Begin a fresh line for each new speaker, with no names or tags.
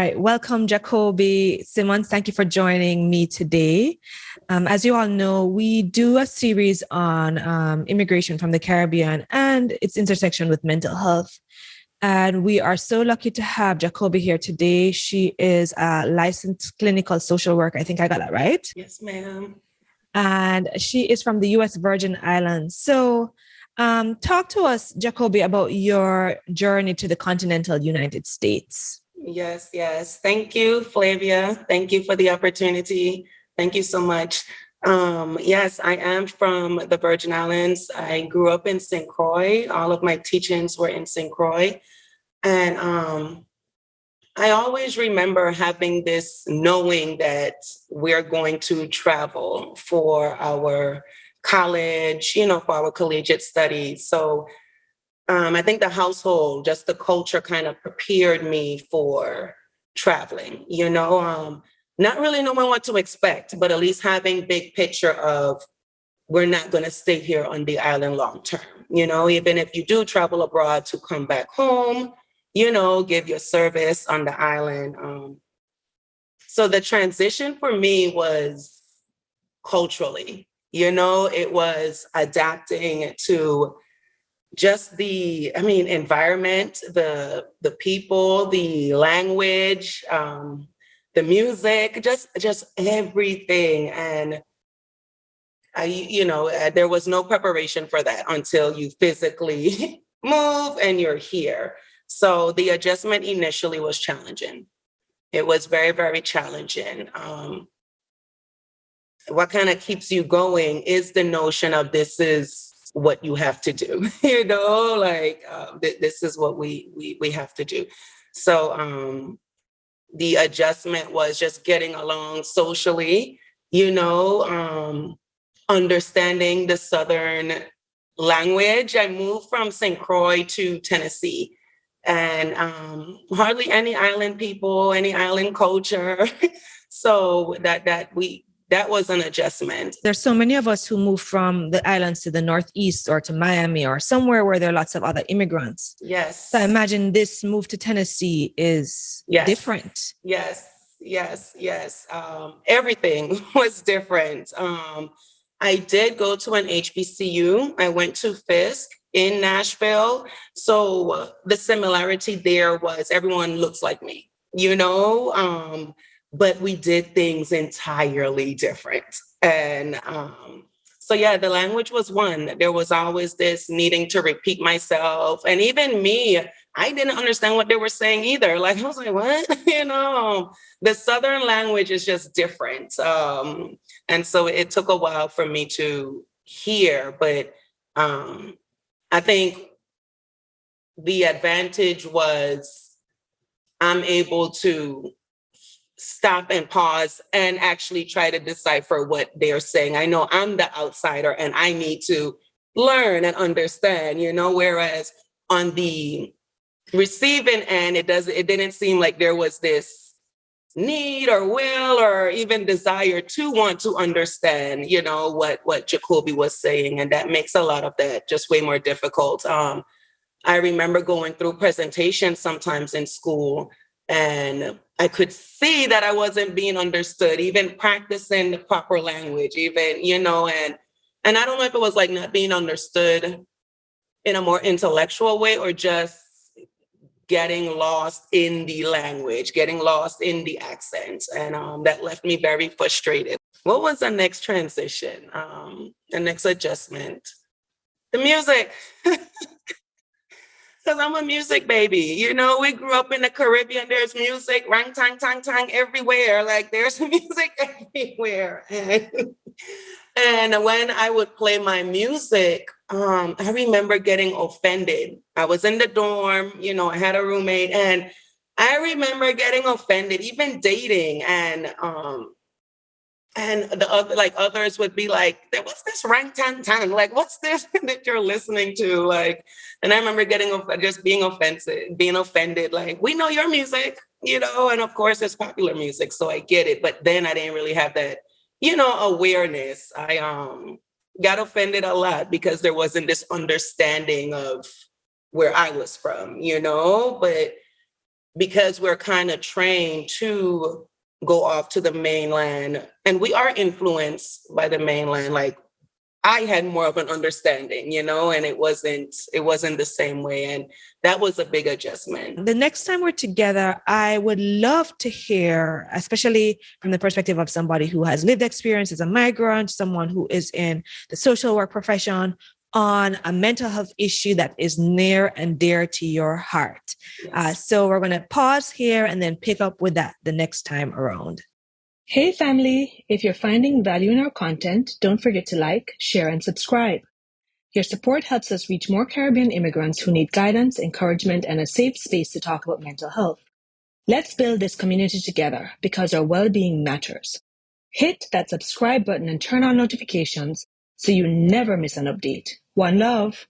right. Welcome, Jacoby Simmons. Thank you for joining me today. As you all know, we do a series on immigration from the Caribbean and its intersection with mental health. And we are so lucky to have Jacoby here today. She is a licensed clinical social worker. I think I got that right.
Yes, ma'am.
And she is from the U.S. Virgin Islands. So talk to us, Jacoby, about your journey to the continental United States.
Yes. Thank you, Flavia. Thank you for the opportunity. Thank you so much. Yes, I am from the Virgin Islands. I grew up in St. Croix. All of my teachings were in St. Croix. And I always remember having this knowing that we're going to travel for our college, for our collegiate studies. So I think the household, just the culture kind of prepared me for traveling, not really knowing what to expect, but at least having big picture of we're not going to stay here on the island long term. Even if you do travel abroad to come back home, give your service on the island. So the transition for me was culturally, it was adapting to just the environment, the people, the language, the music, just everything. And there was no preparation for that until you physically move and you're here. So the adjustment initially was challenging. It was very, very challenging. What kind of keeps you going is the notion of this is what you have to do, this is what we have to do. So the adjustment was just getting along socially, understanding the Southern language. I moved from St. Croix to Tennessee, and hardly any island people, any island culture. So that was an adjustment.
There's so many of us who move from the islands to the Northeast or to Miami or somewhere where there are lots of other immigrants.
Yes.
So I imagine this move to Tennessee is different.
Yes. Everything was different. I did go to an HBCU. I went to Fisk in Nashville. So the similarity there was everyone looks like me, but we did things entirely different. And so, the language was one. There was always this needing to repeat myself. And even me, I didn't understand what they were saying either. Like, I was like, what? The Southern language is just different. And so it took a while for me to hear. But I think the advantage was I'm able to stop and pause and actually try to decipher what they're saying. I know I'm the outsider and I need to learn and understand, whereas on the receiving end, it didn't seem like there was this need or will or even desire to want to understand, what Jacoby was saying. And that makes a lot of that just way more difficult. I remember going through presentations sometimes in school, and I could see that I wasn't being understood, even practicing the proper language, even, and I don't know if it was like not being understood in a more intellectual way or just getting lost in the language, getting lost in the accent. And that left me very frustrated. What was the next transition? The next adjustment? The music. Because I'm a music baby. We grew up in the Caribbean. There's music, rang, tang, tang, tang, everywhere. Like, there's music everywhere. And when I would play my music, I remember getting offended. I was in the dorm, I had a roommate, and I remember getting offended, even dating. And the other, like others would be like, what's this rang tang tang? Like, what's this that you're listening to? Like, and I remember being offended. Like, we know your music, and of course it's popular music. So I get it. But then I didn't really have that, awareness. I got offended a lot because there wasn't this understanding of where I was from, but because we're kind of trained to go off to the mainland, and we are influenced by the mainland. Like, I had more of an understanding, and it wasn't the same way. And that was a big adjustment.
The next time we're together, I would love to hear, especially from the perspective of somebody who has lived experience as a migrant, someone who is in the social work profession, on a mental health issue that is near and dear to your heart.
Yes.
So we're going to pause here and then pick up with that the next time around. Hey family, if you're finding value in our content, don't forget to like, share, and subscribe. Your support helps us reach more Caribbean immigrants who need guidance, encouragement, and a safe space to talk about mental health. Let's build this community together because our well-being matters. Hit that subscribe button and turn on notifications so you never miss an update. One love.